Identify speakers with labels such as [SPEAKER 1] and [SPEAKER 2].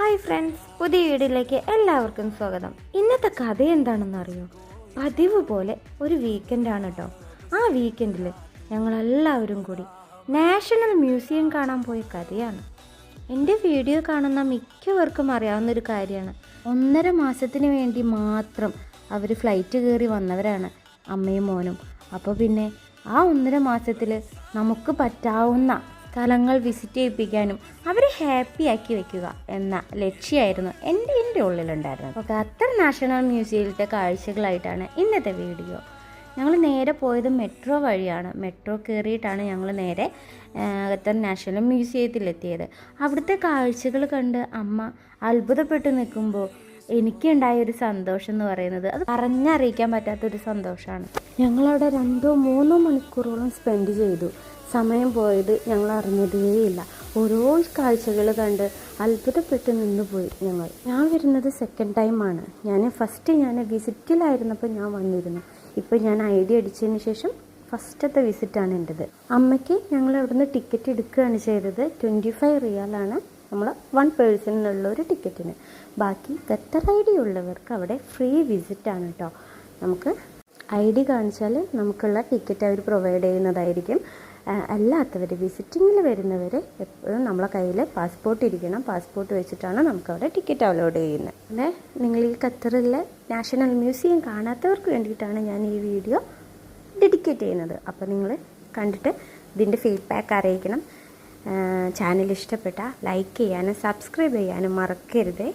[SPEAKER 1] Hi friends, പുതിയ വീഡിയോയിലേക്ക് എല്ലാവർക്കും സ്വാഗതം. ഇന്നത്തെ കഥ എന്താണെന്ന് അറിയോ? പതിവ് പോലെ ഒരു വീക്കെൻഡാണ് കേട്ടോ. ആ വീക്കെൻഡിൽ ഞങ്ങളെല്ലാവരും കൂടി നാഷണൽ മ്യൂസിയം കാണാൻ പോയ കഥയാണ്. എൻ്റെ വീഡിയോ കാണുന്ന മിക്കവർക്കും അറിയാവുന്നൊരു കാര്യമാണ്. 1.5 മാസത്തിന് വേണ്ടി മാത്രം അവർ ഫ്ലൈറ്റ് കയറി വന്നവരാണ് അമ്മയും മോനും. അപ്പോൾ പിന്നെ ആ 1.5 മാസത്തിൽ നമുക്ക് പറ്റാവുന്ന സ്ഥലങ്ങൾ വിസിറ്റ് ചെയ്യിപ്പിക്കാനും അവരെ ഹാപ്പി ആക്കി വെക്കുക എന്ന ലക്ഷ്യമായിരുന്നു എൻ്റെ ഉള്ളിലുണ്ടായിരുന്നത്. അപ്പോൾ ഖത്തർ നാഷണൽ മ്യൂസിയത്തിലെ കാഴ്ചകളായിട്ടാണ് ഇന്നത്തെ വീഡിയോ. ഞങ്ങൾ നേരെ പോയത് മെട്രോ വഴിയാണ്. മെട്രോ കയറിയിട്ടാണ് ഞങ്ങൾ നേരെ ഖത്തർ നാഷണൽ മ്യൂസിയത്തിലെത്തിയത്. അവിടുത്തെ കാഴ്ചകൾ കണ്ട് അമ്മ അത്ഭുതപ്പെട്ട് നിൽക്കുമ്പോൾ എനിക്കുണ്ടായൊരു സന്തോഷം എന്ന് പറയുന്നത് അത് പറഞ്ഞറിയിക്കാൻ പറ്റാത്തൊരു സന്തോഷമാണ്. ഞങ്ങളവിടെ 2-3 മണിക്കൂറോളം സ്പെൻഡ് ചെയ്തു. സമയം പോയത് ഞങ്ങൾ അറിഞ്ഞതേയില്ല. ഓരോ കാഴ്ചകൾ കണ്ട് അത്ഭുതപ്പെട്ട് നിന്നുപോയി. ഞാൻ വരുന്നത് സെക്കൻഡ് ടൈമാണ്. ഫസ്റ്റ് വിസിറ്റിലായിരുന്നപ്പോൾ ഞാൻ വന്നിരുന്നു. ഇപ്പോൾ ഞാൻ ID അടിച്ചതിന് ശേഷം ഫസ്റ്റത്തെ വിസിറ്റാണ് എൻ്റെത്. അമ്മയ്ക്ക് ഞങ്ങൾ അവിടുന്ന് ടിക്കറ്റ് എടുക്കുകയാണ് ചെയ്തത്. 25 റിയാലാണ് നമ്മൾ 1 പേഴ്സണിനുള്ള ഒരു ടിക്കറ്റിന്. ബാക്കി ഖത്തർ ID ഉള്ളവർക്ക് അവിടെ ഫ്രീ വിസിറ്റാണ് കേട്ടോ. നമുക്ക് ID കാണിച്ചാൽ നമുക്കുള്ള ടിക്കറ്റ് അവർ പ്രൊവൈഡ് ചെയ്യുന്നതായിരിക്കും. അല്ലാത്തവർ വിസിറ്റിങ്ങിൽ വരുന്നവർ എപ്പോഴും നമ്മളെ കയ്യിൽ പാസ്പോർട്ട് ഇരിക്കണം. പാസ്പോർട്ട് വെച്ചിട്ടാണ് നമുക്കവിടെ ടിക്കറ്റ് അലോഡ് ചെയ്യുന്നത്. പിന്നെ നിങ്ങൾ ഈ ഖത്തറിലെ നാഷണൽ മ്യൂസിയം കാണാത്തവർക്ക് വേണ്ടിയിട്ടാണ് ഞാൻ ഈ വീഡിയോ ഡെഡിക്കേറ്റ് ചെയ്യുന്നത്. അപ്പോൾ നിങ്ങൾ കണ്ടിട്ട് ഇതിൻ്റെ ഫീഡ്ബാക്ക് അറിയിക്കണം. ചാനൽ ഇഷ്ടപ്പെട്ടാൽ ലൈക്ക് ചെയ്യാനും സബ്സ്ക്രൈബ് ചെയ്യാനും മറക്കരുതേ.